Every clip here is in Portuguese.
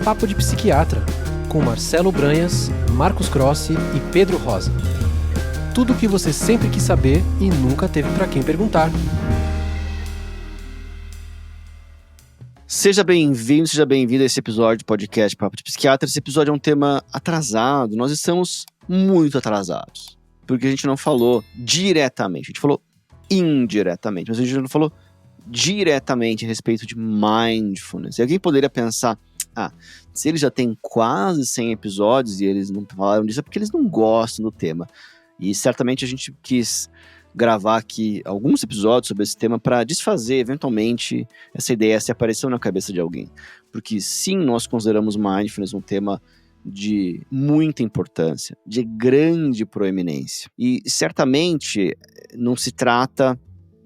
Papo de Psiquiatra, com Marcelo Branhas, Marcos Crossi e Pedro Rosa. Tudo o que você sempre quis saber e nunca teve para quem perguntar. Seja bem-vindo a esse episódio do podcast Papo de Psiquiatra. Esse episódio é um tema atrasado, nós estamos muito atrasados, porque a gente não falou diretamente, a gente falou indiretamente, mas a gente não falou diretamente a respeito de mindfulness. E alguém poderia pensar, se eles já têm quase 100 episódios e eles não falaram disso, é porque eles não gostam do tema. E certamente a gente quis gravar aqui alguns episódios sobre esse tema para desfazer, eventualmente, essa ideia se apareceu na cabeça de alguém. Porque sim, nós consideramos mindfulness um tema de muita importância, de grande proeminência. E certamente não se trata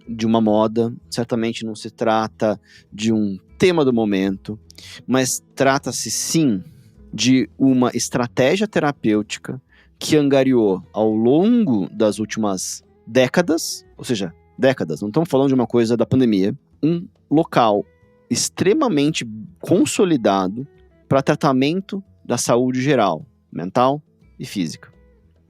de uma moda, certamente não se trata de um tema do momento, mas trata-se sim de uma estratégia terapêutica que angariou ao longo das últimas décadas, ou seja, décadas, não estamos falando de uma coisa da pandemia, um local extremamente consolidado para tratamento da saúde geral, mental e física.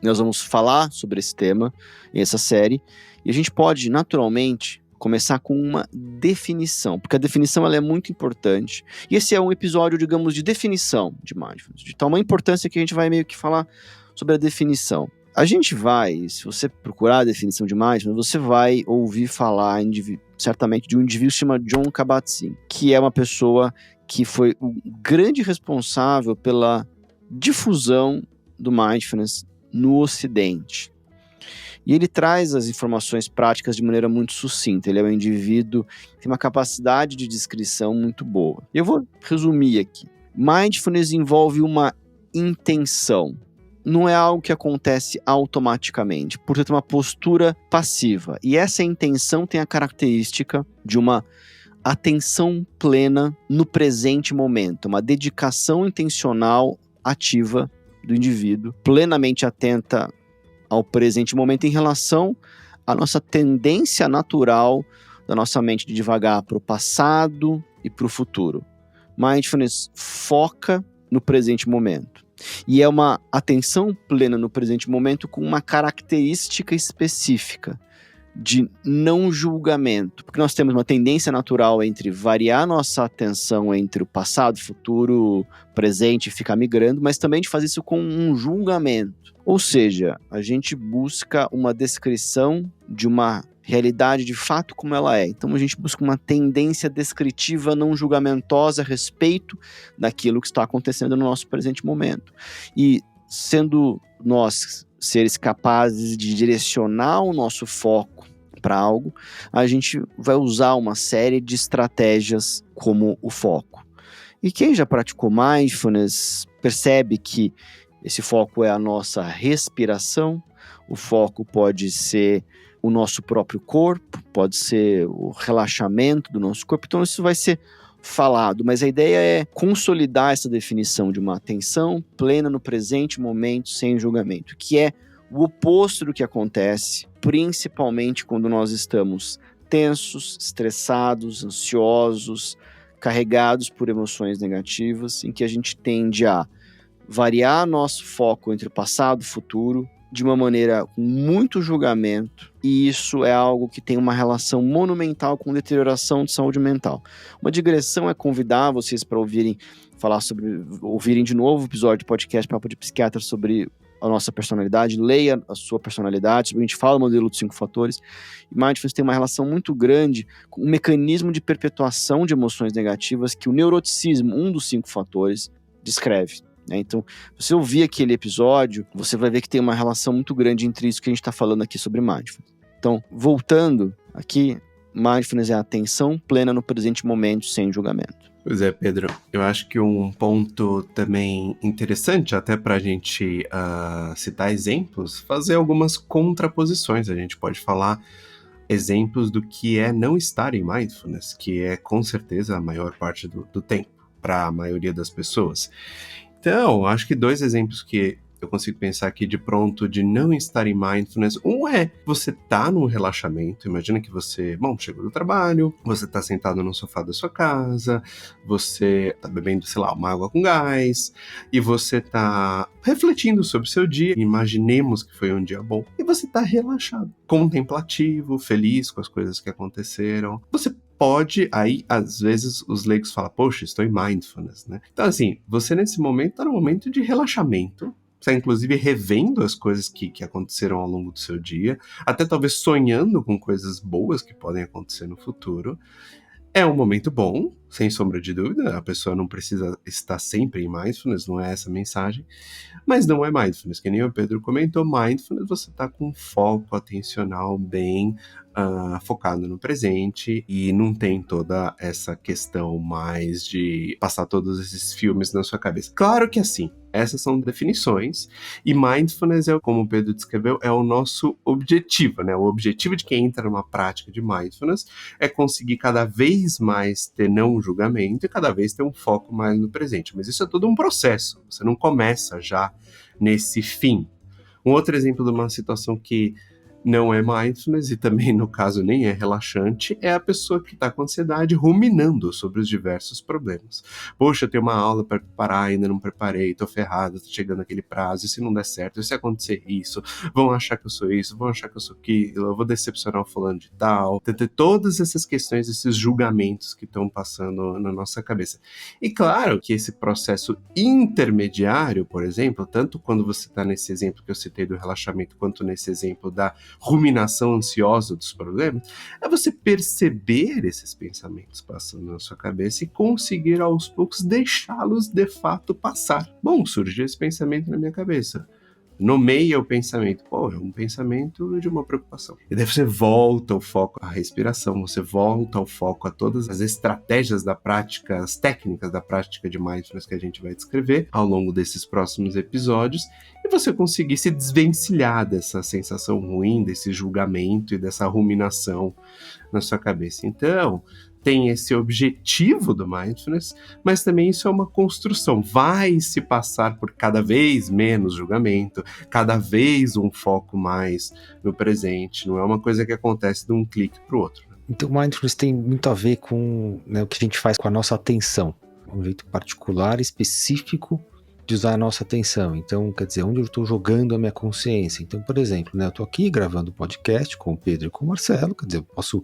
Nós vamos falar sobre esse tema em essa série e a gente pode, naturalmente, começar com uma definição, porque a definição ela é muito importante. E esse é um episódio, digamos, de definição de mindfulness, de tal uma importância que a gente vai meio que falar sobre a definição. A gente vai, se você procurar a definição de mindfulness, você vai ouvir falar certamente de um indivíduo chamado Jon Kabat-Zinn, que é uma pessoa que foi o grande responsável pela difusão do mindfulness no Ocidente. E ele traz as informações práticas de maneira muito sucinta. Ele é um indivíduo que tem uma capacidade de descrição muito boa. Eu vou resumir aqui. Mindfulness envolve uma intenção. Não é algo que acontece automaticamente, portanto é uma postura passiva. E essa intenção tem a característica de uma atenção plena no presente momento, uma dedicação intencional ativa do indivíduo, plenamente atenta ao presente momento em relação à nossa tendência natural da nossa mente de divagar para o passado e para o futuro. Mindfulness foca no presente momento. E é uma atenção plena no presente momento com uma característica específica de não julgamento, porque nós temos uma tendência natural entre variar nossa atenção entre o passado, futuro, presente e ficar migrando, mas também de fazer isso com um julgamento. Ou seja, a gente busca uma descrição de uma realidade de fato como ela é. Então a gente busca uma tendência descritiva não julgamentosa a respeito daquilo que está acontecendo no nosso presente momento. E sendo nós seres capazes de direcionar o nosso foco para algo, a gente vai usar uma série de estratégias como o foco. E quem já praticou mindfulness percebe que esse foco é a nossa respiração, o foco pode ser o nosso próprio corpo, pode ser o relaxamento do nosso corpo, então isso vai ser falado, mas a ideia é consolidar essa definição de uma atenção plena no presente momento, sem julgamento, que é o oposto do que acontece, principalmente quando nós estamos tensos, estressados, ansiosos, carregados por emoções negativas, em que a gente tende a variar nosso foco entre o passado e o futuro de uma maneira com muito julgamento, e isso é algo que tem uma relação monumental com deterioração de saúde mental. Uma digressão é convidar vocês para ouvirem de novo o episódio do podcast Papo de Psiquiatra sobre a nossa personalidade, leia a sua personalidade, a gente fala do modelo dos 5 fatores, e Mindfulness tem uma relação muito grande com um mecanismo de perpetuação de emoções negativas que o neuroticismo, um dos 5 fatores, descreve. Então, se você ouvir aquele episódio, você vai ver que tem uma relação muito grande entre isso que a gente está falando aqui sobre Mindfulness. Então, voltando aqui, Mindfulness é a atenção plena no presente momento, sem julgamento. Pois é, Pedro. Eu acho que um ponto também interessante, até para a gente citar exemplos, fazer algumas contraposições. A gente pode falar exemplos do que é não estar em Mindfulness, que é com certeza a maior parte do tempo para a maioria das pessoas. Então, acho que 2 exemplos que eu consigo pensar aqui de pronto de não estar em mindfulness. Um é você tá num relaxamento, imagina que você, chegou do trabalho, você tá sentado no sofá da sua casa, você tá bebendo, sei lá, uma água com gás, e você tá refletindo sobre o seu dia, imaginemos que foi um dia bom, e você tá relaxado, contemplativo, feliz com as coisas que aconteceram. Você pode, aí às vezes os leigos falam, poxa, estou em mindfulness, né? Então assim, você nesse momento está num momento de relaxamento, você está inclusive revendo as coisas que aconteceram ao longo do seu dia, até talvez sonhando com coisas boas que podem acontecer no futuro. É um momento bom, sem sombra de dúvida, a pessoa não precisa estar sempre em mindfulness, não é essa a mensagem, mas não é mindfulness, que nem o Pedro comentou, mindfulness você está com foco atencional bem focado no presente e não tem toda essa questão mais de passar todos esses filmes na sua cabeça. Claro que assim, essas são definições e mindfulness, como o Pedro descreveu, é o nosso objetivo, né? O objetivo de quem entra numa prática de mindfulness é conseguir cada vez mais ter não julgamento e cada vez ter um foco mais no presente. Mas isso é todo um processo, você não começa já nesse fim. Um outro exemplo de uma situação que não é mindfulness e também, no caso, nem é relaxante, é a pessoa que está com ansiedade ruminando sobre os diversos problemas. Poxa, eu tenho uma aula para preparar, ainda não preparei, tô ferrado, tô chegando aquele prazo, e se não der certo, e se acontecer isso, vão achar que eu sou isso, vão achar que eu sou aquilo, eu vou decepcionar o fulano de tal. Ter todas essas questões, esses julgamentos que estão passando na nossa cabeça. E claro que esse processo intermediário, por exemplo, tanto quando você está nesse exemplo que eu citei do relaxamento, quanto nesse exemplo da ruminação ansiosa dos problemas, é você perceber esses pensamentos passando na sua cabeça e conseguir aos poucos deixá-los de fato passar. Bom, surgiu esse pensamento na minha cabeça. Nomeia o pensamento. Pô, é um pensamento de uma preocupação. E daí você volta o foco à respiração, você volta o foco a todas as estratégias da prática, as técnicas da prática de mindfulness que a gente vai descrever ao longo desses próximos episódios, e você conseguir se desvencilhar dessa sensação ruim, desse julgamento e dessa ruminação na sua cabeça. Então, tem esse objetivo do mindfulness, mas também isso é uma construção. Vai se passar por cada vez menos julgamento, cada vez um foco mais no presente. Não é uma coisa que acontece de um clique para o outro. Então, mindfulness tem muito a ver com, né, o que a gente faz com a nossa atenção. Um jeito particular, específico de usar a nossa atenção. Então, quer dizer, onde eu estou jogando a minha consciência. Então, por exemplo, né, eu estou aqui gravando o podcast com o Pedro e com o Marcelo, quer dizer, eu posso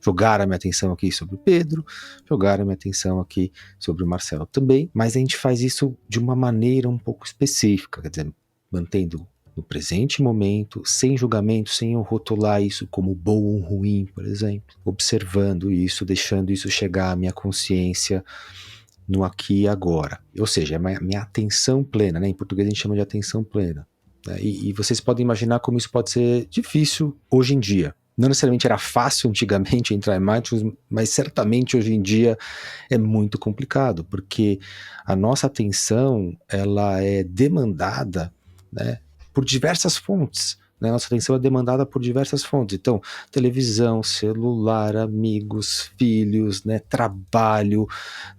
jogar a minha atenção aqui sobre o Pedro, jogar a minha atenção aqui sobre o Marcelo também, mas a gente faz isso de uma maneira um pouco específica, quer dizer, mantendo no presente momento, sem julgamento, sem eu rotular isso como bom ou ruim, por exemplo, observando isso, deixando isso chegar à minha consciência no aqui e agora, ou seja, é a minha atenção plena, né? Em português a gente chama de atenção plena, né? E vocês podem imaginar como isso pode ser difícil hoje em dia. Não necessariamente era fácil antigamente entrar em mindfulness, mas certamente hoje em dia é muito complicado, porque a nossa atenção ela é demandada, né, por diversas fontes. Né? Nossa atenção é demandada por diversas fontes. Então, televisão, celular, amigos, filhos, né, trabalho.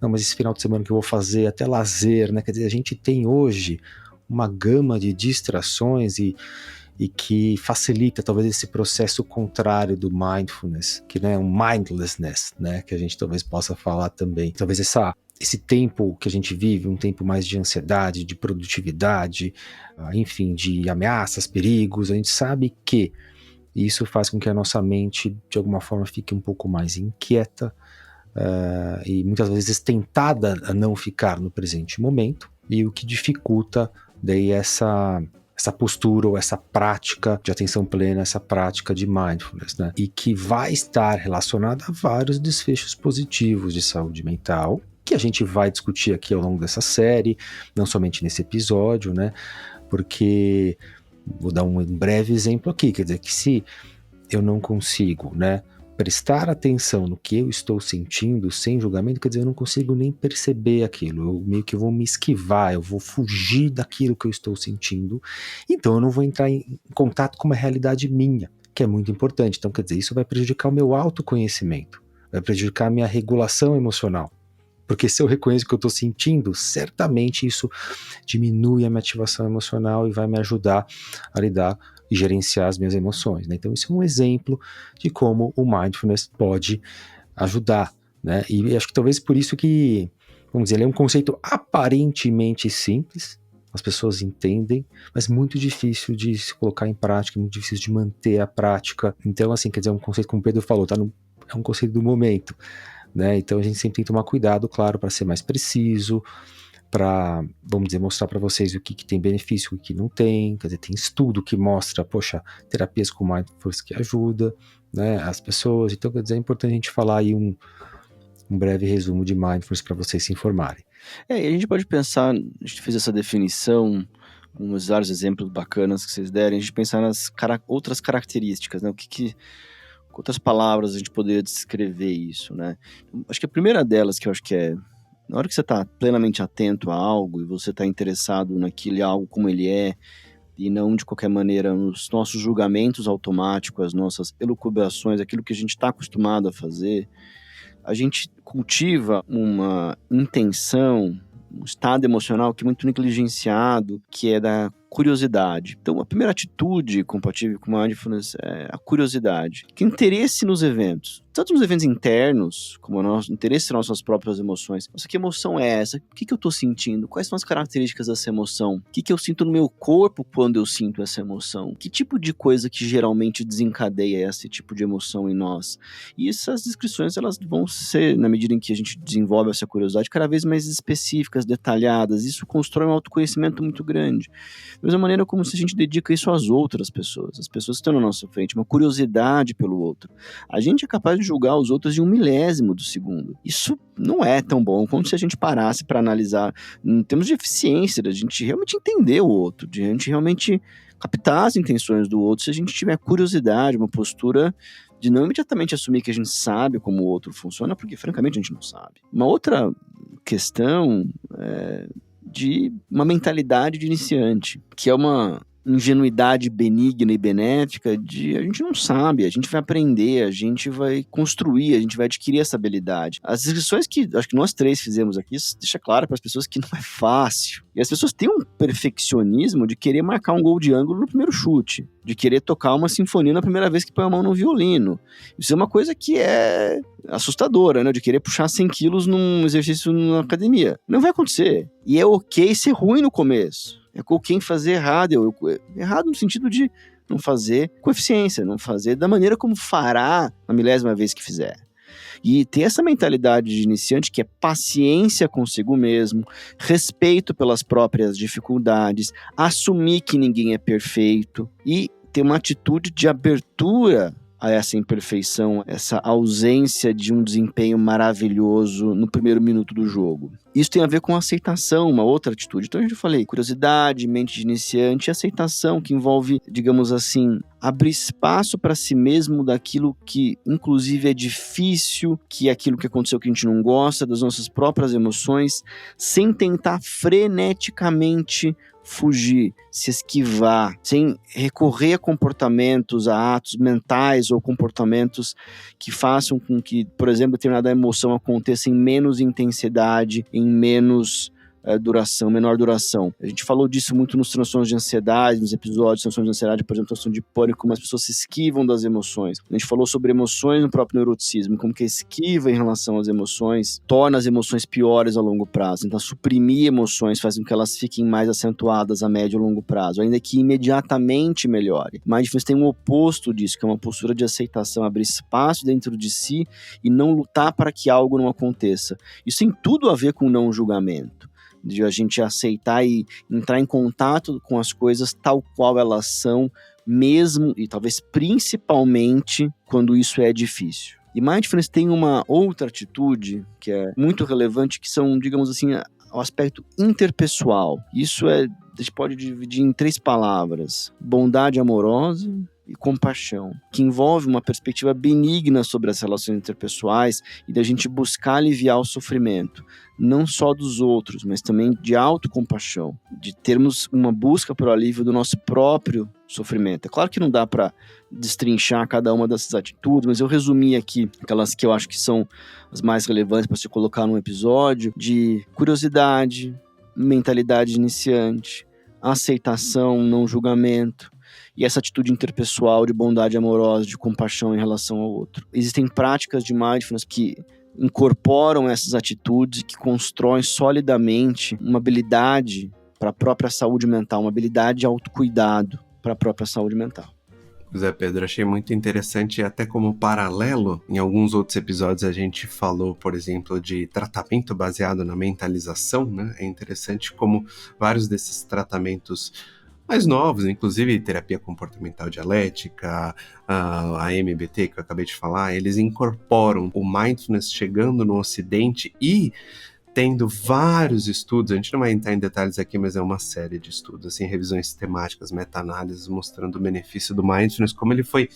Não, mas esse final de semana que eu vou fazer, até lazer, né? Quer dizer, a gente tem hoje uma gama de distrações e que facilita talvez esse processo contrário do mindfulness, que é um mindlessness, né? Que a gente talvez possa falar também. Talvez esse tempo que a gente vive, um tempo mais de ansiedade, de produtividade, enfim, de ameaças, perigos, a gente sabe que isso faz com que a nossa mente, de alguma forma, fique um pouco mais inquieta e muitas vezes tentada a não ficar no presente momento, e o que dificulta daí essa postura ou essa prática de atenção plena, essa prática de mindfulness, né? E que vai estar relacionada a vários desfechos positivos de saúde mental, que a gente vai discutir aqui ao longo dessa série, não somente nesse episódio, né? Porque, vou dar um breve exemplo aqui, quer dizer que se eu não consigo, né, prestar atenção no que eu estou sentindo sem julgamento, quer dizer, eu não consigo nem perceber aquilo, eu meio que vou me esquivar, eu vou fugir daquilo que eu estou sentindo, então eu não vou entrar em contato com uma realidade minha, que é muito importante. Então, quer dizer, isso vai prejudicar o meu autoconhecimento, vai prejudicar a minha regulação emocional, Porque se eu reconheço o que eu estou sentindo, certamente isso diminui a minha ativação emocional e vai me ajudar a lidar e gerenciar as minhas emoções, né? Então, isso é um exemplo de como o mindfulness pode ajudar, né? E acho que talvez por isso que, vamos dizer, ele é um conceito aparentemente simples, as pessoas entendem, mas muito difícil de se colocar em prática, muito difícil de manter a prática. Então, assim, quer dizer, é um conceito, como o Pedro falou, é um conceito do momento, né? Então a gente sempre tem que tomar cuidado, claro, para ser mais preciso, para, vamos dizer, mostrar para vocês o que tem benefício, o que não tem. Quer dizer, tem estudo que mostra, poxa, terapias com mindfulness que ajuda, né, as pessoas. Então, quer dizer, é importante a gente falar aí um breve resumo de mindfulness para vocês se informarem. E a gente pode pensar, a gente fez essa definição, com os vários exemplos bacanas que vocês derem, a gente pensar nas outras características, né? Com outras palavras a gente poderia descrever isso, né? Acho que a primeira delas, que eu acho que é, na hora que você está plenamente atento a algo e você está interessado naquele algo como ele é, e não de qualquer maneira nos nossos julgamentos automáticos, as nossas elucubrações, aquilo que a gente está acostumado a fazer, a gente cultiva uma intenção, um estado emocional que é muito negligenciado, que é da curiosidade. Então, a primeira atitude compatível com mindfulness é a curiosidade. Que interesse nos eventos, tanto nos eventos internos, como o nosso interesse nas nossas próprias emoções. Nossa, que emoção é essa? O que eu estou sentindo? Quais são as características dessa emoção? O que eu sinto no meu corpo quando eu sinto essa emoção? Que tipo de coisa que geralmente desencadeia esse tipo de emoção em nós? E essas descrições, elas vão ser, na medida em que a gente desenvolve essa curiosidade, cada vez mais específicas, detalhadas. Isso constrói um autoconhecimento muito grande. Da mesma maneira como se a gente dedica isso às outras pessoas, as pessoas que estão na nossa frente, uma curiosidade pelo outro. A gente é capaz de julgar os outros em 1/1000 do segundo. Isso não é tão bom quanto se a gente parasse para analisar em termos de eficiência, da gente realmente entender o outro, de a gente realmente captar as intenções do outro, se a gente tiver curiosidade, uma postura de não imediatamente assumir que a gente sabe como o outro funciona, porque francamente a gente não sabe. Uma outra questão é de uma mentalidade de iniciante, que é uma ingenuidade benigna e benéfica de a gente não sabe, a gente vai aprender, a gente vai construir, a gente vai adquirir essa habilidade. As descrições que acho que nós três fizemos aqui deixa claro para as pessoas que não é fácil. E as pessoas têm um perfeccionismo de querer marcar um gol de ângulo no primeiro chute, de querer tocar uma sinfonia na primeira vez que põe a mão no violino. Isso é uma coisa que é assustadora, né? De querer puxar 100 quilos num exercício na academia. Não vai acontecer. E é ok ser ruim no começo. É ok fazer errado. Errado no sentido de não fazer com eficiência, não fazer da maneira como fará na 1000ª vez que fizer. E ter essa mentalidade de iniciante que é paciência consigo mesmo, respeito pelas próprias dificuldades, assumir que ninguém é perfeito e ter uma atitude de abertura a essa imperfeição, essa ausência de um desempenho maravilhoso no primeiro minuto do jogo. Isso tem a ver com aceitação, uma outra atitude. Então, eu já falei, curiosidade, mente de iniciante e aceitação, que envolve, digamos assim, abrir espaço para si mesmo daquilo que, inclusive, é difícil, que é aquilo que aconteceu que a gente não gosta, das nossas próprias emoções, sem tentar freneticamente fugir, se esquivar, sem recorrer a comportamentos, a atos mentais ou comportamentos que façam com que, por exemplo, determinada emoção aconteça em menos intensidade, em menos menor duração. A gente falou disso muito nos transtornos de ansiedade, nos episódios de transtornos de ansiedade, por exemplo, transtorno de pânico, como as pessoas se esquivam das emoções. A gente falou sobre emoções no próprio neuroticismo, como que a esquiva em relação às emoções torna as emoções piores a longo prazo. Então, suprimir emoções faz com que elas fiquem mais acentuadas a médio e longo prazo, ainda que imediatamente melhore. Mindfulness tem um oposto disso, que é uma postura de aceitação, abrir espaço dentro de si e não lutar para que algo não aconteça. Isso tem tudo a ver com não julgamento, de a gente aceitar e entrar em contato com as coisas tal qual elas são, mesmo e talvez principalmente quando isso é difícil. E Mindfulness tem uma outra atitude que é muito relevante, que são, digamos assim, o aspecto interpessoal. Isso a gente pode dividir em 3 palavras: bondade amorosa e compaixão, que envolve uma perspectiva benigna sobre as relações interpessoais e da gente buscar aliviar o sofrimento, não só dos outros, mas também de autocompaixão, de termos uma busca por alívio do nosso próprio sofrimento. É claro que não dá para destrinchar cada uma dessas atitudes, mas eu resumi aqui aquelas que eu acho que são as mais relevantes para você colocar num episódio, de curiosidade, mentalidade iniciante, aceitação, não julgamento, e essa atitude interpessoal de bondade amorosa, de compaixão em relação ao outro. Existem práticas de mindfulness que incorporam essas atitudes, que constroem solidamente uma habilidade para a própria saúde mental, uma habilidade de autocuidado para a própria saúde mental. Zé Pedro, achei muito interessante, até como paralelo, em alguns outros episódios a gente falou, por exemplo, de tratamento baseado na mentalização, né? É interessante como vários desses tratamentos mais novos, inclusive terapia comportamental dialética, a MBT que eu acabei de falar, eles incorporam o mindfulness chegando no Ocidente e tendo vários estudos, a gente não vai entrar em detalhes aqui, mas é uma série de estudos, assim, revisões sistemáticas, meta-análises, mostrando o benefício do mindfulness, como ele foi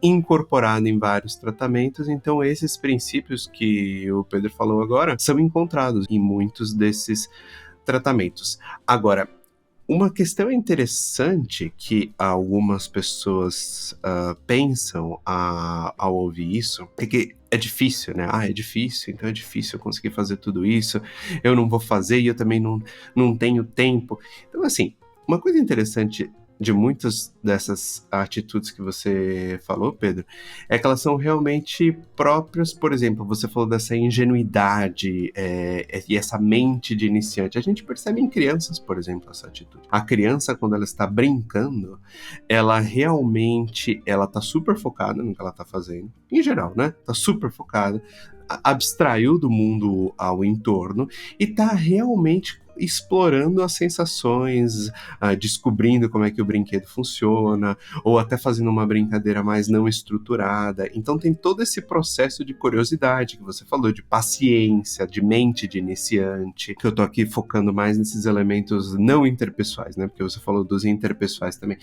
incorporado em vários tratamentos. Então esses princípios que o Pedro falou agora são encontrados em muitos desses tratamentos. Agora, uma questão interessante que algumas pessoas pensam ao ouvir isso é que é difícil, né? É difícil, então é difícil eu conseguir fazer tudo isso, eu não vou fazer e eu também não tenho tempo. Então, assim, uma coisa interessante de muitas dessas atitudes que você falou, Pedro, é que elas são realmente próprias. Por exemplo, você falou dessa ingenuidade e essa mente de iniciante. A gente percebe em crianças, por exemplo, essa atitude. A criança, quando ela está brincando, ela realmente, ela tá super focada no que ela tá fazendo. Em geral, né? Tá super focada, abstraiu do mundo ao entorno e tá realmente explorando as sensações, descobrindo como é que o brinquedo funciona, ou até fazendo uma brincadeira mais não estruturada. Então tem todo esse processo de curiosidade que você falou, de paciência, de mente de iniciante, que eu tô aqui focando mais nesses elementos não interpessoais, né? Porque você falou dos interpessoais também.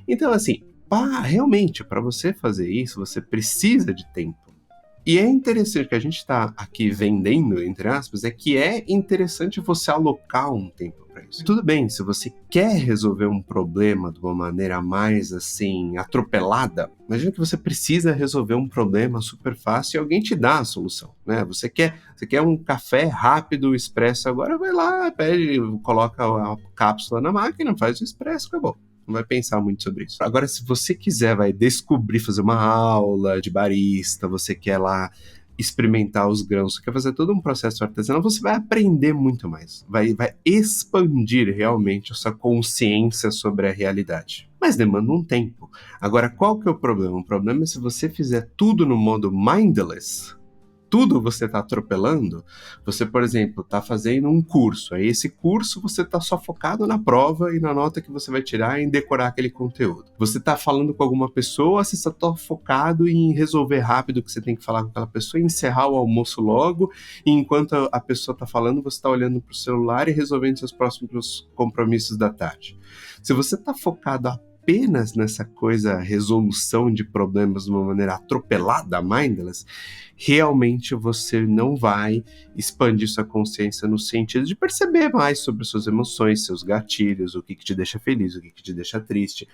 Então, assim, realmente, para você fazer isso, você precisa de tempo. E é interessante que a gente está aqui vendendo, entre aspas, é que é interessante você alocar um tempo para isso. Tudo bem, se você quer resolver um problema de uma maneira mais, assim, atropelada, imagina que você precisa resolver um problema super fácil e alguém te dá a solução, né? Você quer um café rápido, expresso, agora vai lá, pede, coloca a cápsula na máquina, faz o expresso, acabou. Não vai pensar muito sobre isso. Agora, se você quiser, vai descobrir, fazer uma aula de barista, você quer lá experimentar os grãos, você quer fazer todo um processo artesanal, você vai aprender muito mais. Vai expandir realmente a sua consciência sobre a realidade. Mas demanda um tempo. Agora, qual que é o problema? O problema é se você fizer tudo no modo mindless, tudo você está atropelando. Você, por exemplo, está fazendo um curso, aí esse curso você está só focado na prova e na nota que você vai tirar em decorar aquele conteúdo. Você está falando com alguma pessoa, você só está focado em resolver rápido o que você tem que falar com aquela pessoa, encerrar o almoço logo, e enquanto a pessoa está falando, você está olhando para o celular e resolvendo seus próximos compromissos da tarde. Se você está focado apenas nessa coisa, resolução de problemas de uma maneira atropelada, mindless, realmente você não vai expandir sua consciência no sentido de perceber mais sobre suas emoções, seus gatilhos, o que te deixa feliz, o que te deixa triste.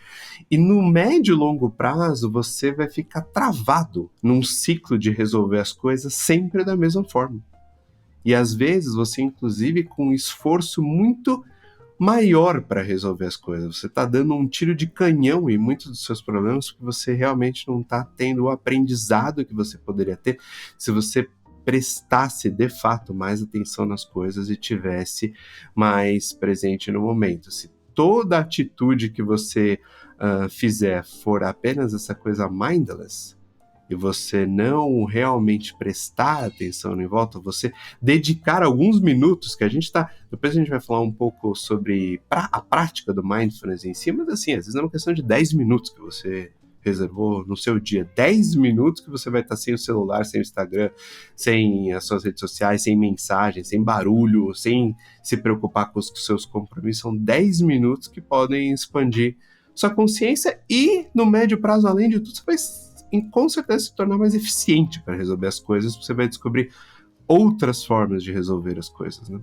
E no médio e longo prazo, você vai ficar travado num ciclo de resolver as coisas sempre da mesma forma. E às vezes você, inclusive, com um esforço muito maior para resolver as coisas. Você está dando um tiro de canhão em muitos dos seus problemas porque você realmente não está tendo o aprendizado que você poderia ter se você prestasse de fato mais atenção nas coisas e tivesse mais presente no momento. Se toda atitude que você fizer for apenas essa coisa mindless, e você não realmente prestar atenção em volta, você dedicar alguns minutos, que a gente está... Depois a gente vai falar um pouco sobre a prática do mindfulness em si, mas assim, às vezes é uma questão de 10 minutos que você reservou no seu dia. 10 minutos que você vai estar sem o celular, sem o Instagram, sem as suas redes sociais, sem mensagem, sem barulho, sem se preocupar com os seus compromissos. São 10 minutos que podem expandir sua consciência e, no médio prazo, além de tudo, você vai com certeza se tornar mais eficiente para resolver as coisas, você vai descobrir outras formas de resolver as coisas, né?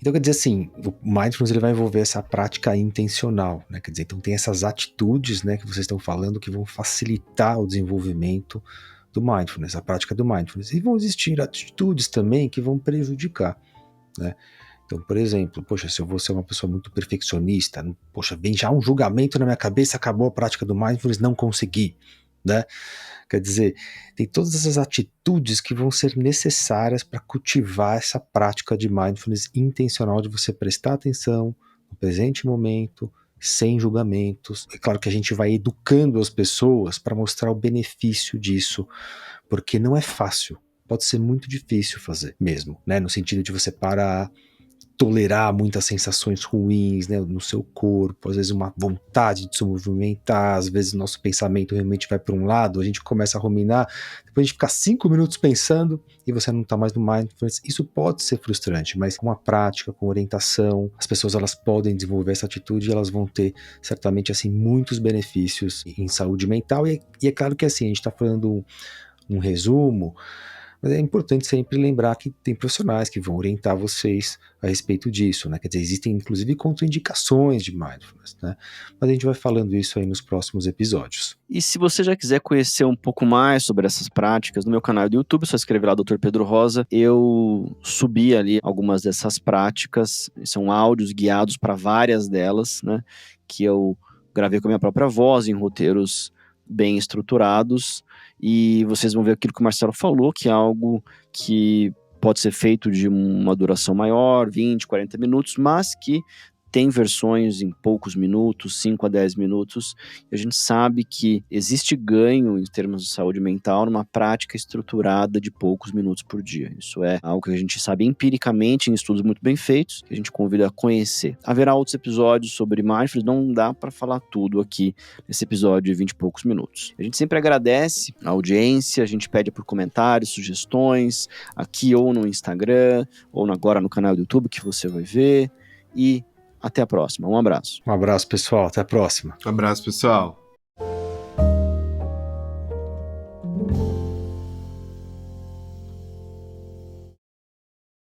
Então, quer dizer assim, o Mindfulness ele vai envolver essa prática intencional, né? Quer dizer, então tem essas atitudes, né, que vocês estão falando que vão facilitar o desenvolvimento do Mindfulness, a prática do Mindfulness. E vão existir atitudes também que vão prejudicar, né? Então, por exemplo, poxa, se eu vou ser uma pessoa muito perfeccionista, poxa, vem já um julgamento na minha cabeça, acabou a prática do Mindfulness, não consegui, né? Quer dizer, tem todas essas atitudes que vão ser necessárias para cultivar essa prática de mindfulness intencional, de você prestar atenção no presente momento, sem julgamentos. É claro que a gente vai educando as pessoas para mostrar o benefício disso, porque não é fácil, pode ser muito difícil fazer mesmo, né? No sentido de você parar, tolerar muitas sensações ruins, né, no seu corpo, às vezes uma vontade de se movimentar, às vezes o nosso pensamento realmente vai para um lado, a gente começa a ruminar, depois a gente fica 5 minutos pensando e você não está mais no mindfulness. Isso pode ser frustrante, mas com a prática, com orientação, as pessoas elas podem desenvolver essa atitude e elas vão ter certamente assim muitos benefícios em saúde mental. E é claro que assim, a gente está falando um resumo, mas é importante sempre lembrar que tem profissionais que vão orientar vocês a respeito disso, né? Quer dizer, existem inclusive contraindicações de mindfulness, né? Mas a gente vai falando isso aí nos próximos episódios. E se você já quiser conhecer um pouco mais sobre essas práticas, no meu canal do YouTube, é só escrever lá Dr. Pedro Rosa. Eu subi ali algumas dessas práticas, são áudios guiados para várias delas, né? Que eu gravei com a minha própria voz, em roteiros bem estruturados. E vocês vão ver aquilo que o Marcelo falou, que é algo que pode ser feito de uma duração maior, 20, 40 minutos, mas que tem versões em poucos minutos, 5 a 10 minutos, e a gente sabe que existe ganho em termos de saúde mental numa prática estruturada de poucos minutos por dia. Isso é algo que a gente sabe empiricamente em estudos muito bem feitos, que a gente convida a conhecer. Haverá outros episódios sobre mindfulness, não dá para falar tudo aqui nesse episódio de 20 e poucos minutos. A gente sempre agradece a audiência, a gente pede por comentários, sugestões, aqui ou no Instagram, ou agora no canal do YouTube que você vai ver, e até a próxima. Um abraço. Um abraço, pessoal. Até a próxima. Um abraço, pessoal.